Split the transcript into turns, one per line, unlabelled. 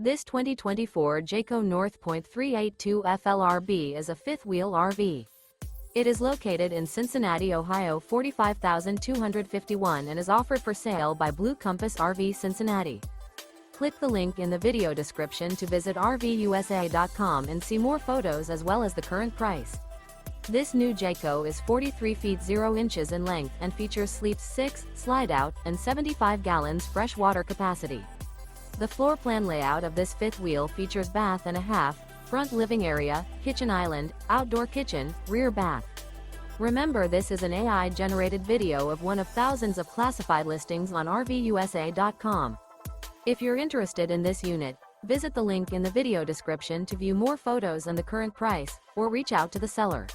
This 2024 Jayco North Point 382 FLRB is a fifth-wheel RV. It is located in Cincinnati, Ohio 45251 and is offered for sale by Blue Compass RV Cincinnati. Click the link in the video description to visit RVUSA.com and see more photos as well as the current price. This new Jayco is 43 feet 0 inches in length and features sleeps 6, slide-out, and 75 gallons fresh water capacity. The floor plan layout of this fifth wheel features bath and a half, front living area, kitchen island, outdoor kitchen, rear bath. Remember, this is an AI-generated video of one of thousands of classified listings on RVUSA.com. If you're interested in this unit, visit the link in the video description to view more photos and the current price, or reach out to the seller.